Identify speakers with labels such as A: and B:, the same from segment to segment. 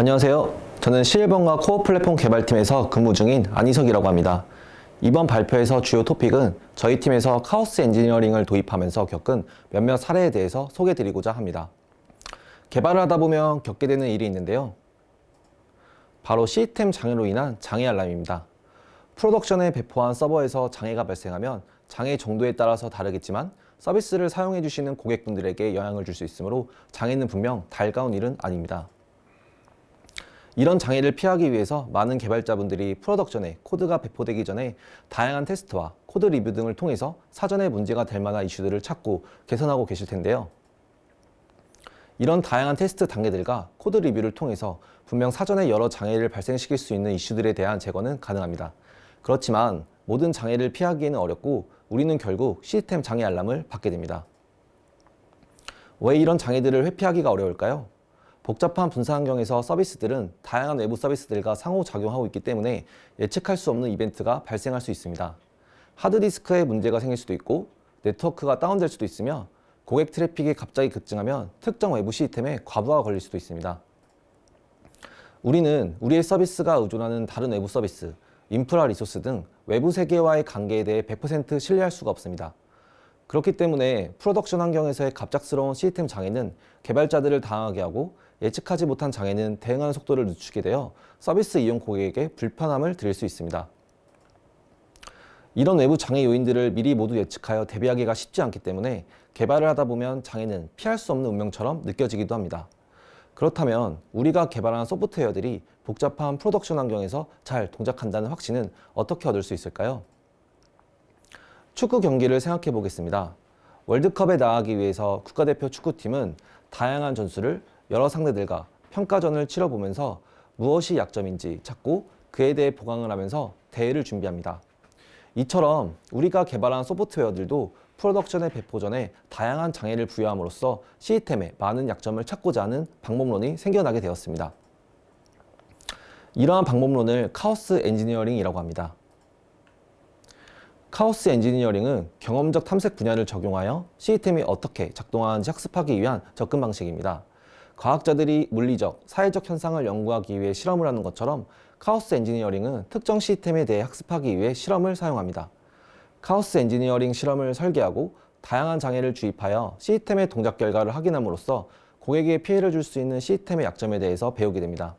A: 안녕하세요. 저는 실버과 코어 플랫폼 개발팀에서 근무 중인 안희석이라고 합니다. 이번 발표에서 주요 토픽은 저희 팀에서 카오스 엔지니어링을 도입하면서 겪은 몇몇 사례에 대해서 소개해드리고자 합니다. 개발을 하다 보면 겪게 되는 일이 있는데요. 바로 시스템 장애로 인한 장애 알람입니다. 프로덕션에 배포한 서버에서 장애가 발생하면 장애 정도에 따라서 다르겠지만 서비스를 사용해 주시는 고객분들에게 영향을 줄 수 있으므로 장애는 분명 달가운 일은 아닙니다. 이런 장애를 피하기 위해서 많은 개발자분들이 프로덕션에 코드가 배포되기 전에 다양한 테스트와 코드 리뷰 등을 통해서 사전에 문제가 될 만한 이슈들을 찾고 개선하고 계실 텐데요. 이런 다양한 테스트 단계들과 코드 리뷰를 통해서 분명 사전에 여러 장애를 발생시킬 수 있는 이슈들에 대한 제거는 가능합니다. 그렇지만 모든 장애를 피하기에는 어렵고 우리는 결국 시스템 장애 알람을 받게 됩니다. 왜 이런 장애들을 회피하기가 어려울까요? 복잡한 분사 환경에서 서비스들은 다양한 외부 서비스들과 상호작용하고 있기 때문에 예측할 수 없는 이벤트가 발생할 수 있습니다. 하드디스크에 문제가 생길 수도 있고 네트워크가 다운될 수도 있으며 고객 트래픽이 갑자기 급증하면 특정 외부 시스템에 과부하가 걸릴 수도 있습니다. 우리는 우리의 서비스가 의존하는 다른 외부 서비스, 인프라 리소스 등 외부 세계와의 관계에 대해 100% 신뢰할 수가 없습니다. 그렇기 때문에 프로덕션 환경에서의 갑작스러운 시스템 장애는 개발자들을 당하게 하고 예측하지 못한 장애는 대응하는 속도를 늦추게 되어 서비스 이용 고객에게 불편함을 드릴 수 있습니다. 이런 외부 장애 요인들을 미리 모두 예측하여 대비하기가 쉽지 않기 때문에 개발을 하다 보면 장애는 피할 수 없는 운명처럼 느껴지기도 합니다. 그렇다면 우리가 개발한 소프트웨어들이 복잡한 프로덕션 환경에서 잘 동작한다는 확신은 어떻게 얻을 수 있을까요? 축구 경기를 생각해 보겠습니다. 월드컵에 나가기 위해서 국가대표 축구팀은 다양한 전술을 여러 상대들과 평가전을 치러보면서 무엇이 약점인지 찾고 그에 대해 보강을 하면서 대회를 준비합니다. 이처럼 우리가 개발한 소프트웨어들도 프로덕션의 배포 전에 다양한 장애를 부여함으로써 시스템에 많은 약점을 찾고자 하는 방법론이 생겨나게 되었습니다. 이러한 방법론을 카오스 엔지니어링이라고 합니다. 카오스 엔지니어링은 경험적 탐색 분야를 적용하여 시스템이 어떻게 작동하는지 학습하기 위한 접근 방식입니다. 과학자들이 물리적, 사회적 현상을 연구하기 위해 실험을 하는 것처럼 카오스 엔지니어링은 특정 시스템에 대해 학습하기 위해 실험을 사용합니다. 카오스 엔지니어링 실험을 설계하고 다양한 장애를 주입하여 시스템의 동작 결과를 확인함으로써 고객에게 피해를 줄 수 있는 시스템의 약점에 대해서 배우게 됩니다.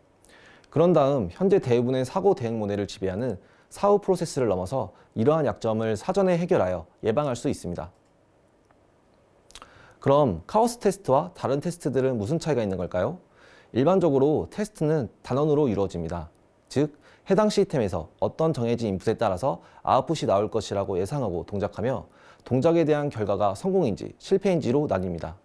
A: 그런 다음 현재 대부분의 사고 대응 모델을 지배하는 사후 프로세스를 넘어서 이러한 약점을 사전에 해결하여 예방할 수 있습니다. 그럼 카오스 테스트와 다른 테스트들은 무슨 차이가 있는 걸까요? 일반적으로 테스트는 단원으로 이루어집니다. 즉, 해당 시스템에서 어떤 정해진 인풋에 따라서 아웃풋이 나올 것이라고 예상하고 동작하며 동작에 대한 결과가 성공인지 실패인지로 나뉩니다.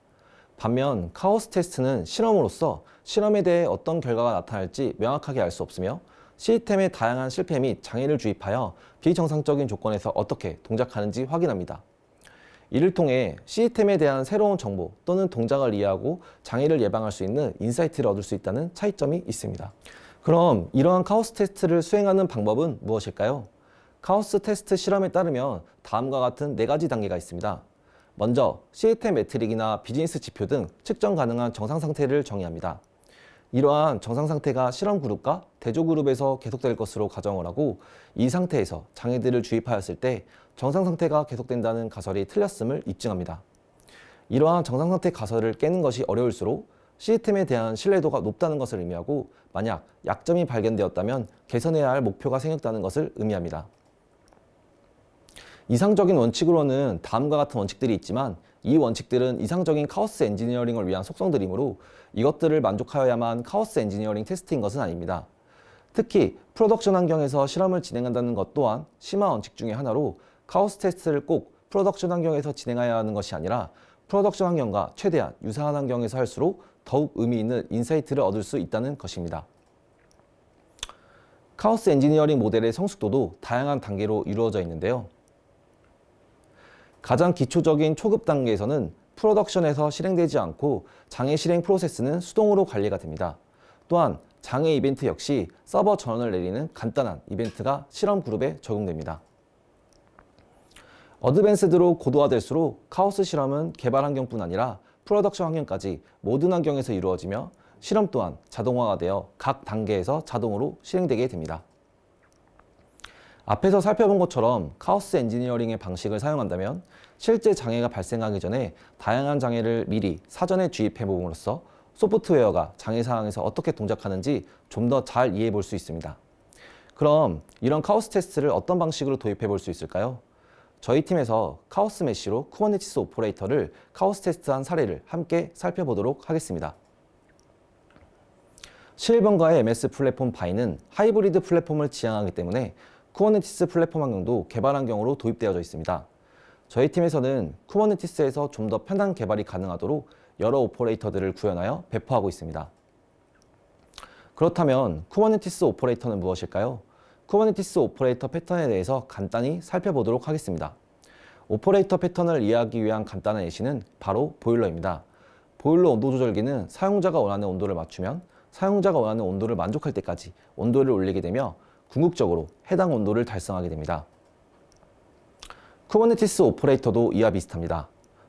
A: 반면 카오스 테스트는 실험으로서 실험에 대해 어떤 결과가 나타날지 명확하게 알 수 없으며 시스템의 다양한 실패 및 장애를 주입하여 비정상적인 조건에서 어떻게 동작하는지 확인합니다. 이를 통해 시스템에 대한 새로운 정보 또는 동작을 이해하고 장애를 예방할 수 있는 인사이트를 얻을 수 있다는 차이점이 있습니다. 그럼 이러한 카오스 테스트를 수행하는 방법은 무엇일까요? 카오스 테스트 실험에 따르면 다음과 같은 4가지 단계가 있습니다. 먼저 시스템 매트릭이나 비즈니스 지표 등 측정 가능한 정상 상태를 정의합니다. 이러한 정상 상태가 실험 그룹과 대조 그룹에서 계속될 것으로 가정을 하고 이 상태에서 장애들을 주입하였을 때 정상 상태가 계속된다는 가설이 틀렸음을 입증합니다. 이러한 정상 상태 가설을 깨는 것이 어려울수록 시스템에 대한 신뢰도가 높다는 것을 의미하고 만약 약점이 발견되었다면 개선해야 할 목표가 생겼다는 것을 의미합니다. 이상적인 원칙으로는 다음과 같은 원칙들이 있지만 이 원칙들은 이상적인 카오스 엔지니어링을 위한 속성들이므로 이것들을 만족하여야만 카오스 엔지니어링 테스트인 것은 아닙니다. 특히 프로덕션 환경에서 실험을 진행한다는 것 또한 심화 원칙 중의 하나로 카오스 테스트를 꼭 프로덕션 환경에서 진행해야 하는 것이 아니라 프로덕션 환경과 최대한 유사한 환경에서 할수록 더욱 의미 있는 인사이트를 얻을 수 있다는 것입니다. 카오스 엔지니어링 모델의 성숙도도 다양한 단계로 이루어져 있는데요. 가장 기초적인 초급 단계에서는 프로덕션에서 실행되지 않고 장애 실행 프로세스는 수동으로 관리가 됩니다. 또한 장애 이벤트 역시 서버 전원을 내리는 간단한 이벤트가 실험 그룹에 적용됩니다. 어드밴스드로 고도화될수록 카오스 실험은 개발 환경뿐 아니라 프로덕션 환경까지 모든 환경에서 이루어지며 실험 또한 자동화가 되어 각 단계에서 자동으로 실행되게 됩니다. 앞에서 살펴본 것처럼 카오스 엔지니어링의 방식을 사용한다면 실제 장애가 발생하기 전에 다양한 장애를 미리 사전에 주입해 봄으로써 소프트웨어가 장애 상황에서 어떻게 동작하는지 좀 더 잘 이해해 볼 수 있습니다. 그럼 이런 카오스 테스트를 어떤 방식으로 도입해 볼 수 있을까요? 저희 팀에서 카오스 메쉬로 쿠버네티스 오퍼레이터를 카오스 테스트한 사례를 함께 살펴보도록 하겠습니다. 실번가의 MS 플랫폼 바이는 하이브리드 플랫폼을 지향하기 때문에 쿠버네티스 플랫폼 환경도 개발 환경으로 도입되어져 있습니다. 저희 팀에서는 쿠버네티스에서 좀 더 편한 개발이 가능하도록 여러 오퍼레이터들을 구현하여 배포하고 있습니다. 그렇다면 쿠버네티스 오퍼레이터는 무엇일까요? 쿠버네티스 오퍼레이터 패턴에 대해서 간단히 살펴보도록 하겠습니다. 오퍼레이터 패턴을 이해하기 위한 간단한 예시는 바로 보일러입니다. 보일러 온도 조절기는 사용자가 원하는 온도를 맞추면 사용자가 원하는 온도를 만족할 때까지 온도를 올리게 되며 궁극적으로 해당 온도를 달성하게 됩니다. 쿠버네티스 오퍼레이터도 이와 비슷합니다.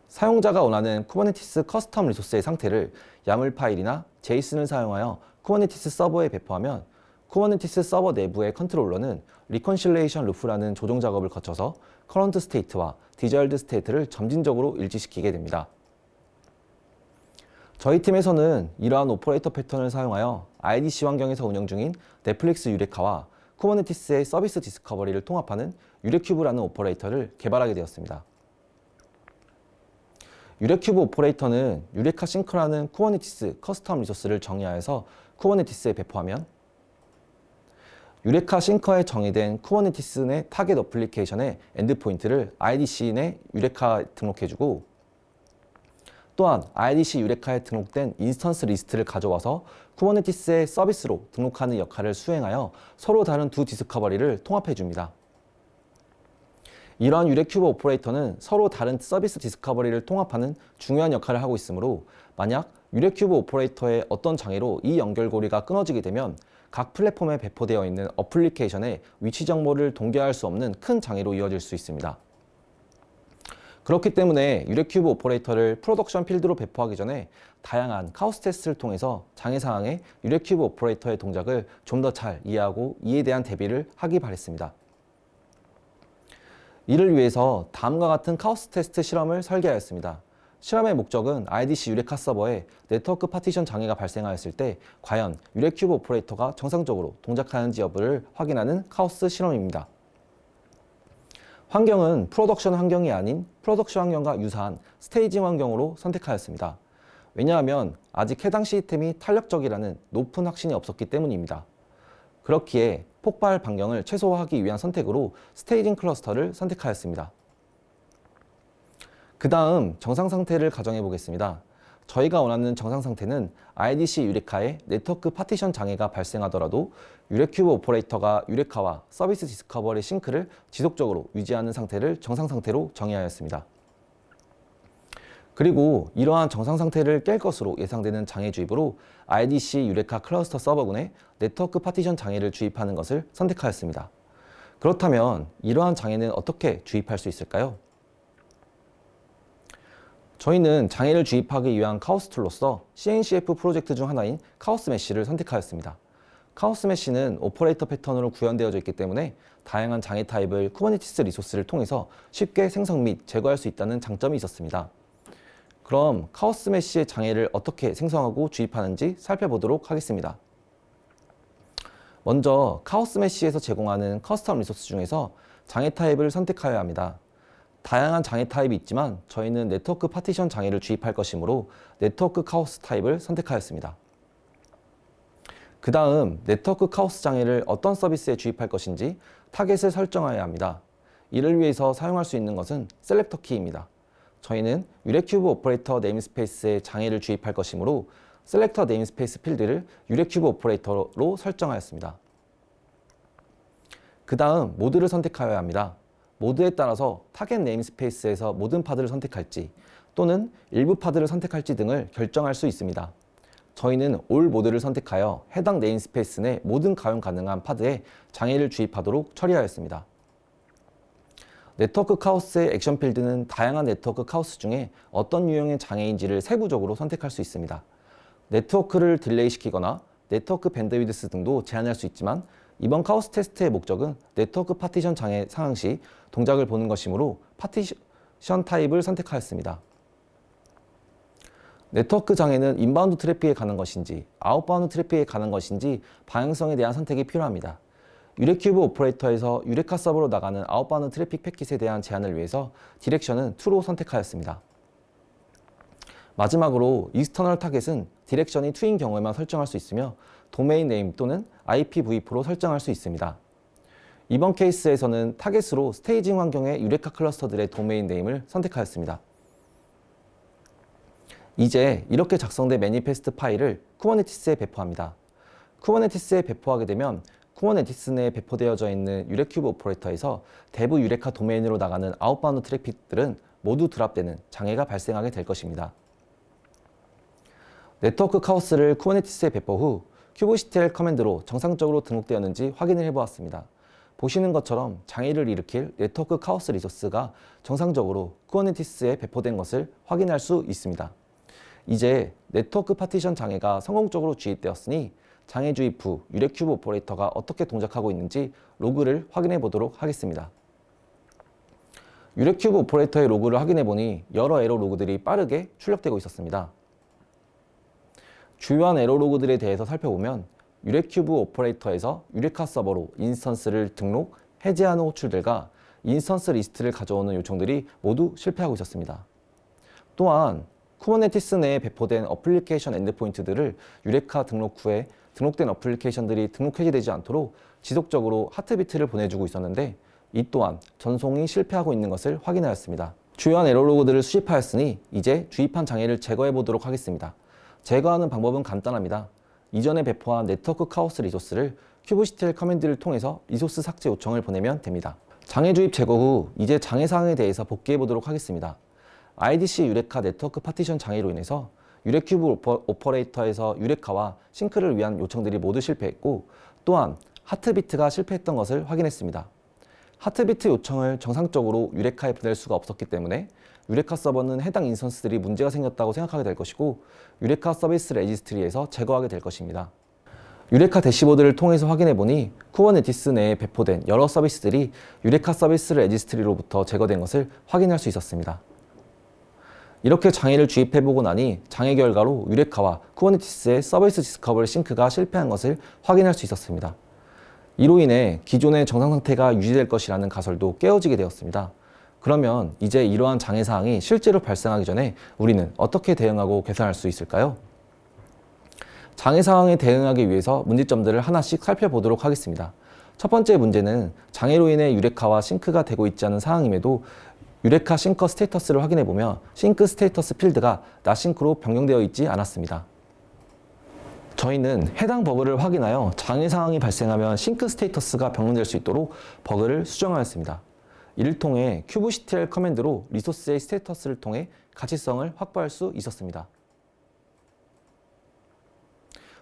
A: 사용자가 원하는 쿠버네티스 커스텀 리소스의 상태를 야물 파일이나 제이슨을 사용하여 쿠버네티스 서버에 배포하면 쿠버네티스 서버 내부의 컨트롤러는 리컨실레이션 루프라는 조정 작업을 거쳐서 커런트 스테이트와 디자이어드 스테이트를 점진적으로 일치시키게 됩니다. 저희 팀에서는 이러한 오퍼레이터 패턴을 사용하여 IDC 환경에서 운영 중인 넷플릭스 유레카와 쿠버네티스의 서비스 디스커버리를 통합하는 유레큐브라는 오퍼레이터를 개발하게 되었습니다. 유레큐브 오퍼레이터는 유레카 싱크라는 쿠버네티스 커스텀 리소스를 정의하여서 쿠버네티스에 배포하면 유레카 싱커에 정의된 쿠버네티스 내 타겟 어플리케이션의 엔드포인트를 IDC 내 유레카에 등록해주고 또한 IDC 유레카에 등록된 인스턴스 리스트를 가져와서 쿠버네티스의 서비스로 등록하는 역할을 수행하여 서로 다른 두 디스커버리를 통합해줍니다. 이러한 유레큐브 오퍼레이터는 서로 다른 서비스 디스커버리를 통합하는 중요한 역할을 하고 있으므로 만약 유레큐브 오퍼레이터의 어떤 장애로 이 연결고리가 끊어지게 되면 각 플랫폼에 배포되어 있는 어플리케이션의 위치 정보를 동기화할 수 없는 큰 장애로 이어질 수 있습니다. 그렇기 때문에 유레큐브 오퍼레이터를 프로덕션 필드로 배포하기 전에 다양한 카오스 테스트를 통해서 장애 상황에 유레큐브 오퍼레이터의 동작을 좀 더 잘 이해하고 이에 대한 대비를 하기 바랬습니다. 이를 위해서 다음과 같은 카오스 테스트 실험을 설계하였습니다. 실험의 목적은 IDC 유레카 서버에 네트워크 파티션 장애가 발생하였을 때 과연 유레큐브 오퍼레이터가 정상적으로 동작하는지 여부를 확인하는 카오스 실험입니다. 환경은 프로덕션 환경이 아닌 프로덕션 환경과 유사한 스테이징 환경으로 선택하였습니다. 왜냐하면 아직 해당 시스템이 탄력적이라는 높은 확신이 없었기 때문입니다. 그렇기에 폭발 반경을 최소화하기 위한 선택으로 스테이징 클러스터를 선택하였습니다. 그 다음 정상 상태를 가정해 보겠습니다. 저희가 원하는 정상 상태는 IDC 유레카에 네트워크 파티션 장애가 발생하더라도 유레큐브 오퍼레이터가 유레카와 서비스 디스커버리 싱크를 지속적으로 유지하는 상태를 정상 상태로 정의하였습니다. 그리고 이러한 정상 상태를 깰 것으로 예상되는 장애 주입으로 IDC 유레카 클러스터 서버군에 네트워크 파티션 장애를 주입하는 것을 선택하였습니다. 그렇다면 이러한 장애는 어떻게 주입할 수 있을까요? 저희는 장애를 주입하기 위한 카오스 툴로서 CNCF 프로젝트 중 하나인 카오스 메쉬를 선택하였습니다. 카오스 메쉬는 오퍼레이터 패턴으로 구현되어져 있기 때문에 다양한 장애 타입을 쿠버네티스 리소스를 통해서 쉽게 생성 및 제거할 수 있다는 장점이 있었습니다. 그럼 카오스 메쉬의 장애를 어떻게 생성하고 주입하는지 살펴보도록 하겠습니다. 먼저 카오스 메쉬에서 제공하는 커스텀 리소스 중에서 장애 타입을 선택하여야 합니다. 다양한 장애 타입이 있지만 저희는 네트워크 파티션 장애를 주입할 것이므로 네트워크 카오스 타입을 선택하였습니다. 그 다음 네트워크 카오스 장애를 어떤 서비스에 주입할 것인지 타겟을 설정해야 합니다. 이를 위해서 사용할 수 있는 것은 셀렉터 키입니다. 저희는 유레큐브 오퍼레이터 네임스페이스에 장애를 주입할 것이므로 셀렉터 네임스페이스 필드를 유레큐브 오퍼레이터로 설정하였습니다. 그 다음 모드를 선택하여야 합니다. 모드에 따라서 타겟 네임스페이스에서 모든 파드를 선택할지 또는 일부 파드를 선택할지 등을 결정할 수 있습니다. 저희는 올 모드를 선택하여 해당 네임스페이스 내 모든 가용 가능한 파드에 장애를 주입하도록 처리하였습니다. 네트워크 카오스의 액션 필드는 다양한 네트워크 카오스 중에 어떤 유형의 장애인지를 세부적으로 선택할 수 있습니다. 네트워크를 딜레이 시키거나 네트워크 밴드위드스 등도 제한할 수 있지만 이번 카오스 테스트의 목적은 네트워크 파티션 장애 상황 시 동작을 보는 것이므로 파티션 타입을 선택하였습니다. 네트워크 장애는 인바운드 트래픽에 가는 것인지 아웃바운드 트래픽에 가는 것인지 방향성에 대한 선택이 필요합니다. 유레큐브 오퍼레이터에서 유레카 서버로 나가는 아웃바운드 트래픽 패킷에 대한 제한을 위해서 디렉션은 true로 선택하였습니다. 마지막으로 익스터널 타겟은 디렉션이 2인 경우에만 설정할 수 있으며 도메인 네임 또는 IPv4로 설정할 수 있습니다. 이번 케이스에서는 타겟으로 스테이징 환경의 유레카 클러스터들의 도메인 네임을 선택하였습니다. 이제 이렇게 작성된 매니페스트 파일을 쿠버네티스에 배포합니다. 쿠버네티스에 배포하게 되면 쿠버네티스 내에 배포되어져 있는 유레큐브 오퍼레이터에서 대부 유레카 도메인으로 나가는 아웃바운드 트래픽들은 모두 드랍되는 장애가 발생하게 될 것입니다. 네트워크 카오스를 쿠버네티스에 배포 후 kubectl 커맨드로 정상적으로 등록되었는지 확인을 해보았습니다. 보시는 것처럼 장애를 일으킬 네트워크 카오스 리소스가 정상적으로 쿠버네티스에 배포된 것을 확인할 수 있습니다. 이제 네트워크 파티션 장애가 성공적으로 주입되었으니 장애 주입 후 유레큐브 오퍼레이터가 어떻게 동작하고 있는지 로그를 확인해 보도록 하겠습니다. 유레큐브 오퍼레이터의 로그를 확인해 보니 여러 에러 로그들이 빠르게 출력되고 있었습니다. 주요한 에러 로그들에 대해서 살펴보면 유레큐브 오퍼레이터에서 유레카 서버로 인스턴스를 등록, 해제하는 호출들과 인스턴스 리스트를 가져오는 요청들이 모두 실패하고 있었습니다. 또한 쿠버네티스 내에 배포된 어플리케이션 엔드포인트들을 유레카 등록 후에 등록된 어플리케이션들이 등록 해제되지 않도록 지속적으로 하트비트를 보내주고 있었는데 이 또한 전송이 실패하고 있는 것을 확인하였습니다. 주요한 에러 로그들을 수집하였으니 이제 주입한 장애를 제거해 보도록 하겠습니다. 제거하는 방법은 간단합니다. 이전에 배포한 네트워크 카오스 리소스를 kubectl 커맨드를 통해서 리소스 삭제 요청을 보내면 됩니다. 장애 주입 제거 후 이제 장애 사항에 대해서 복귀해 보도록 하겠습니다. IDC 유레카 네트워크 파티션 장애로 인해서 유레큐브 오퍼레이터에서 유레카와 싱크를 위한 요청들이 모두 실패했고 또한 하트비트가 실패했던 것을 확인했습니다. 하트비트 요청을 정상적으로 유레카에 보낼 수가 없었기 때문에 유레카 서버는 해당 인스턴스들이 문제가 생겼다고 생각하게 될 것이고 유레카 서비스 레지스트리에서 제거하게 될 것입니다. 유레카 대시보드를 통해서 확인해 보니 쿠버네티스 내에 배포된 여러 서비스들이 유레카 서비스 레지스트리로부터 제거된 것을 확인할 수 있었습니다. 이렇게 장애를 주입해보고 나니 장애 결과로 유레카와 쿠버네티스의 서비스 디스커버리 싱크가 실패한 것을 확인할 수 있었습니다. 이로 인해 기존의 정상 상태가 유지될 것이라는 가설도 깨어지게 되었습니다. 그러면 이제 이러한 장애 사항이 실제로 발생하기 전에 우리는 어떻게 대응하고 개선할 수 있을까요? 장애 사항에 대응하기 위해서 문제점들을 하나씩 살펴보도록 하겠습니다. 첫 번째 문제는 장애로 인해 유레카와 싱크가 되고 있지 않은 상황임에도 유레카 싱커 스테이터스를 확인해 보면 싱크 스테이터스 필드가 나싱크로 변경되어 있지 않았습니다. 저희는 해당 버그를 확인하여 장애 상황이 발생하면 싱크 스테이터스가 변경될 수 있도록 버그를 수정하였습니다. 이를 통해 kubectl 커맨드로 리소스의 스테이터스를 통해 가치성을 확보할 수 있었습니다.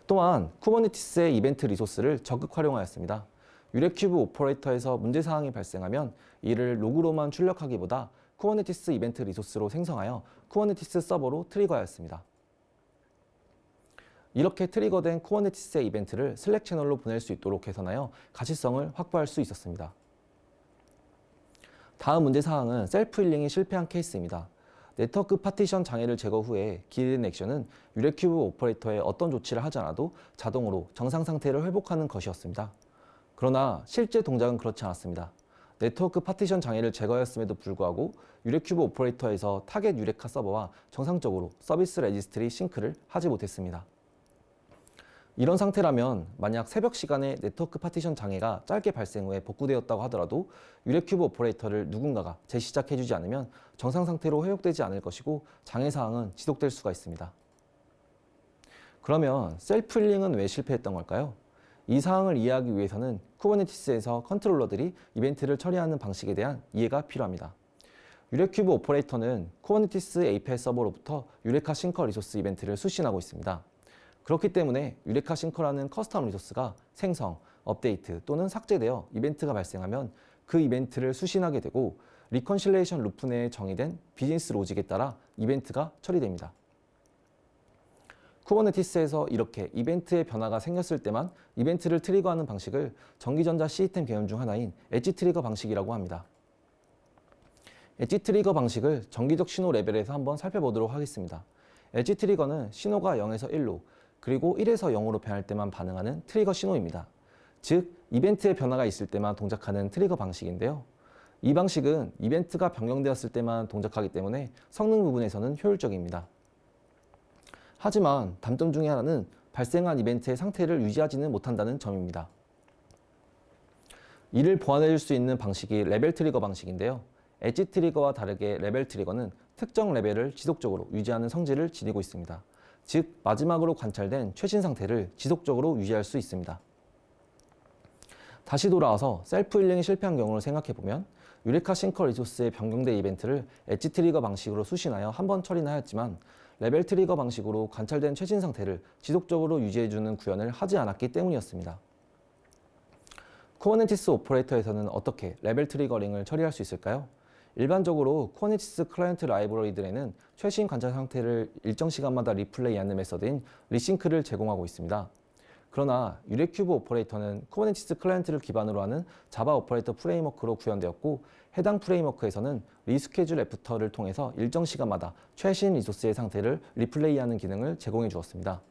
A: 또한 쿠버네티스의 이벤트 리소스를 적극 활용하였습니다. 유레큐브 오퍼레이터에서 문제사항이 발생하면 이를 로그로만 출력하기보다 쿠버네티스 이벤트 리소스로 생성하여 쿠버네티스 서버로 트리거하였습니다. 이렇게 트리거된 쿠버네티스의 이벤트를 슬랙 채널로 보낼 수 있도록 개선하여 가시성을 확보할 수 있었습니다. 다음 문제사항은 셀프 힐링이 실패한 케이스입니다. 네트워크 파티션 장애를 제거 후에 기대된 액션은 유레큐브 오퍼레이터에 어떤 조치를 하지 않아도 자동으로 정상 상태를 회복하는 것이었습니다. 그러나 실제 동작은 그렇지 않았습니다. 네트워크 파티션 장애를 제거했음에도 불구하고 유레큐브 오퍼레이터에서 타겟 유레카 서버와 정상적으로 서비스 레지스트리 싱크를 하지 못했습니다. 이런 상태라면 만약 새벽 시간에 네트워크 파티션 장애가 짧게 발생 후에 복구되었다고 하더라도 유레큐브 오퍼레이터를 누군가가 재시작해주지 않으면 정상 상태로 회복되지 않을 것이고 장애 사항은 지속될 수가 있습니다. 그러면 셀프 힐링은 왜 실패했던 걸까요? 이 사항을 이해하기 위해서는 쿠버네티스에서 컨트롤러들이 이벤트를 처리하는 방식에 대한 이해가 필요합니다. 유레큐브 오퍼레이터는 쿠버네티스 API 서버로부터 유레카 싱커 리소스 이벤트를 수신하고 있습니다. 그렇기 때문에 유레카 싱커라는 커스텀 리소스가 생성, 업데이트 또는 삭제되어 이벤트가 발생하면 그 이벤트를 수신하게 되고 리컨실레이션 루프 내에 정의된 비즈니스 로직에 따라 이벤트가 처리됩니다. 쿠버네티스에서 이렇게 이벤트의 변화가 생겼을 때만 이벤트를 트리거하는 방식을 전기전자 시스템 개념 중 하나인 엣지 트리거 방식이라고 합니다. 엣지 트리거 방식을 전기적 신호 레벨에서 한번 살펴보도록 하겠습니다. 엣지 트리거는 신호가 0에서 1로 그리고 1에서 0으로 변할 때만 반응하는 트리거 신호입니다. 즉, 이벤트의 변화가 있을 때만 동작하는 트리거 방식인데요. 이 방식은 이벤트가 변경되었을 때만 동작하기 때문에 성능 부분에서는 효율적입니다. 하지만 단점 중에 하나는 발생한 이벤트의 상태를 유지하지는 못한다는 점입니다. 이를 보완해 줄 수 있는 방식이 레벨 트리거 방식인데요. 엣지 트리거와 다르게 레벨 트리거는 특정 레벨을 지속적으로 유지하는 성질을 지니고 있습니다. 즉, 마지막으로 관찰된 최신 상태를 지속적으로 유지할 수 있습니다. 다시 돌아와서 셀프 힐링이 실패한 경우를 생각해보면 유레카 싱커 리소스의 변경된 이벤트를 엣지 트리거 방식으로 수신하여 한 번 처리는 하였지만 레벨 트리거 방식으로 관찰된 최신 상태를 지속적으로 유지해주는 구현을 하지 않았기 때문이었습니다. 쿠버네티스 오퍼레이터에서는 어떻게 레벨 트리거링을 처리할 수 있을까요? 일반적으로 쿠버네티스 클라이언트 라이브러리들에는 최신 관찰 상태를 일정 시간마다 리플레이하는 메서드인 리싱크를 제공하고 있습니다. 그러나 유레큐브 오퍼레이터는 쿠버네티스 클라이언트를 기반으로 하는 자바 오퍼레이터 프레임워크로 구현되었고 해당 프레임워크에서는 리스케줄 애프터를 통해서 일정 시간마다 최신 리소스의 상태를 리플레이하는 기능을 제공해 주었습니다.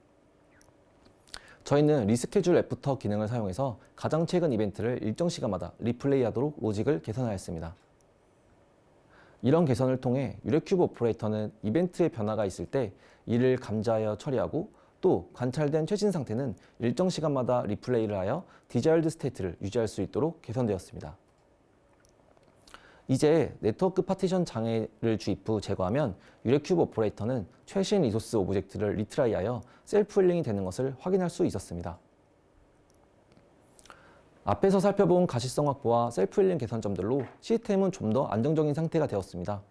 A: 저희는 리스케줄 애프터 기능을 사용해서 가장 최근 이벤트를 일정 시간마다 리플레이하도록 로직을 개선하였습니다. 이런 개선을 통해 유레큐브 오퍼레이터는 이벤트의 변화가 있을 때 이를 감지하여 처리하고 또 관찰된 최신 상태는 일정 시간마다 리플레이를 하여 디자이어드 스테이트를 유지할 수 있도록 개선되었습니다. 이제 네트워크 파티션 장애를 주입 후 제거하면 유레큐브 오퍼레이터는 최신 리소스 오브젝트를 리트라이하여 셀프 힐링이 되는 것을 확인할 수 있었습니다. 앞에서 살펴본 가시성 확보와 셀프 힐링 개선점들로 시스템은 좀 더 안정적인 상태가 되었습니다.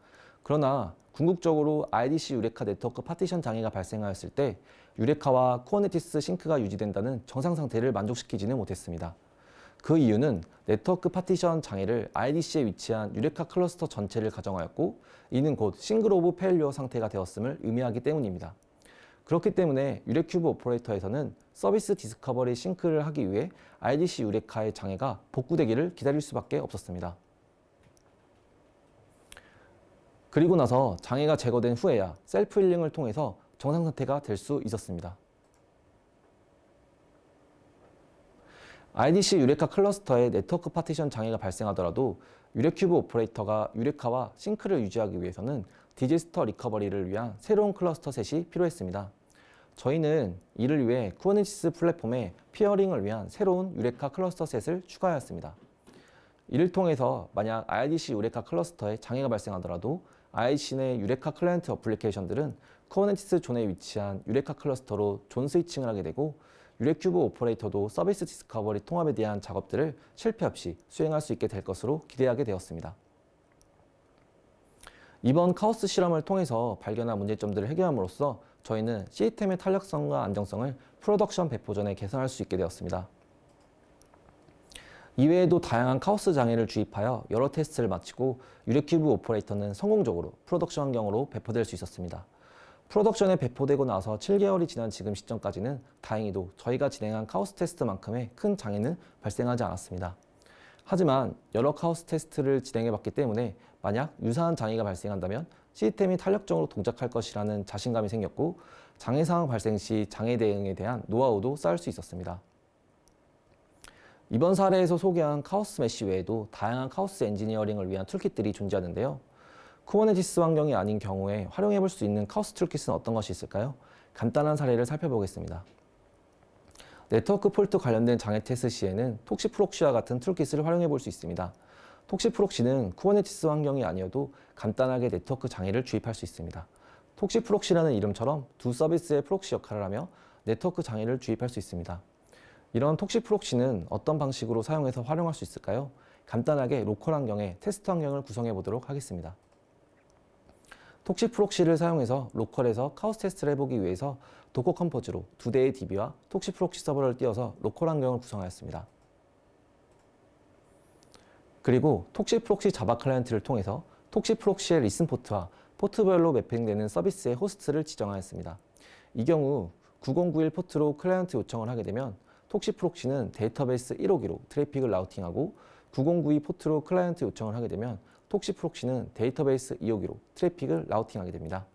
A: 그러나 궁극적으로 IDC 유레카 네트워크 파티션 장애가 발생하였을 때 유레카와 쿠버네티스 싱크가 유지된다는 정상 상태를 만족시키지는 못했습니다. 그 이유는 네트워크 파티션 장애를 IDC에 위치한 유레카 클러스터 전체를 가정하였고 이는 곧 싱글 오브 페일리어 상태가 되었음을 의미하기 때문입니다. 그렇기 때문에 유레큐브 오퍼레이터에서는 서비스 디스커버리 싱크를 하기 위해 IDC 유레카의 장애가 복구되기를 기다릴 수밖에 없었습니다. 그리고 나서 장애가 제거된 후에야 셀프 힐링을 통해서 정상 상태가 될 수 있었습니다. IDC 유레카 클러스터에 네트워크 파티션 장애가 발생하더라도 유레큐브 오퍼레이터가 유레카와 싱크를 유지하기 위해서는 디제스터 리커버리를 위한 새로운 클러스터 셋이 필요했습니다. 저희는 이를 위해 쿠버네티스 플랫폼에 피어링을 위한 새로운 유레카 클러스터 셋을 추가하였습니다. 이를 통해서 만약 IDC 유레카 클러스터에 장애가 발생하더라도 IDC 내 유레카 클라이언트 어플리케이션들은 쿠버네티스 존에 위치한 유레카 클러스터로 존 스위칭을 하게 되고 유레큐브 오퍼레이터도 서비스 디스커버리 통합에 대한 작업들을 실패 없이 수행할 수 있게 될 것으로 기대하게 되었습니다. 이번 카오스 실험을 통해서 발견한 문제점들을 해결함으로써 저희는 시스템의 탄력성과 안정성을 프로덕션 배포 전에 개선할 수 있게 되었습니다. 이외에도 다양한 카오스 장애를 주입하여 여러 테스트를 마치고 유레큐브 오퍼레이터는 성공적으로 프로덕션 환경으로 배포될 수 있었습니다. 프로덕션에 배포되고 나서 7개월이 지난 지금 시점까지는 다행히도 저희가 진행한 카오스 테스트만큼의 큰 장애는 발생하지 않았습니다. 하지만 여러 카오스 테스트를 진행해봤기 때문에 만약 유사한 장애가 발생한다면 시스템이 탄력적으로 동작할 것이라는 자신감이 생겼고 장애 상황 발생 시 장애 대응에 대한 노하우도 쌓을 수 있었습니다. 이번 사례에서 소개한 카오스 메쉬 외에도 다양한 카오스 엔지니어링을 위한 툴kit들이 존재하는데요. 쿠버네티스 환경이 아닌 경우에 활용해 볼 수 있는 카오스 툴kit은 어떤 것이 있을까요? 간단한 사례를 살펴보겠습니다. 네트워크 폴트 관련된 장애 테스트 시에는 톡시프록시와 같은 툴kit을 활용해 볼 수 있습니다. 톡시프록시는 쿠버네티스 환경이 아니어도 간단하게 네트워크 장애를 주입할 수 있습니다. 톡시프록시라는 이름처럼 두 서비스의 프록시 역할을 하며 네트워크 장애를 주입할 수 있습니다. 이런 톡시프록시는 어떤 방식으로 사용해서 활용할 수 있을까요? 간단하게 로컬 환경에 테스트 환경을 구성해 보도록 하겠습니다. 톡시프록시를 사용해서 로컬에서 카오스 테스트를 해보기 위해서 도커 컴포즈로 2대의 DB와 톡시프록시 서버를 띄워서 로컬 환경을 구성하였습니다. 그리고 톡시프록시 자바 클라이언트를 통해서 톡시프록시의 리슨 포트와 포트별로 매핑되는 서비스의 호스트를 지정하였습니다. 이 경우 9091 포트로 클라이언트 요청을 하게 되면 톡시 프록시는 데이터베이스 1호기로 트래픽을 라우팅하고 9092 포트로 클라이언트 요청을 하게 되면 톡시 프록시는 데이터베이스 2호기로 트래픽을 라우팅하게 됩니다.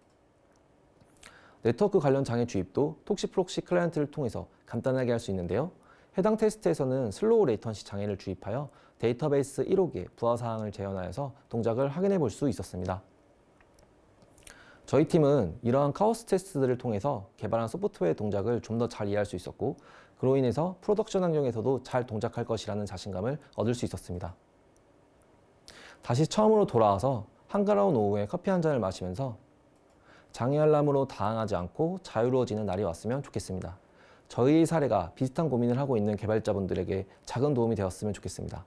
A: 네트워크 관련 장애 주입도 톡시 프록시 클라이언트를 통해서 간단하게 할 수 있는데요. 해당 테스트에서는 슬로우 레이턴시 장애를 주입하여 데이터베이스 1호기의 부하 사항을 재현하여서 동작을 확인해 볼 수 있었습니다. 저희 팀은 이러한 카오스 테스트들을 통해서 개발한 소프트웨어 동작을 좀 더 잘 이해할 수 있었고, 그로 인해서 프로덕션 환경에서도 잘 동작할 것이라는 자신감을 얻을 수 있었습니다. 다시 처음으로 돌아와서 한가로운 오후에 커피 한 잔을 마시면서 장애 알람으로 당황하지 않고 자유로워지는 날이 왔으면 좋겠습니다. 저희의 사례가 비슷한 고민을 하고 있는 개발자분들에게 작은 도움이 되었으면 좋겠습니다.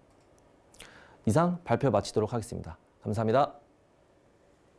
A: 이상 발표 마치도록 하겠습니다. 감사합니다.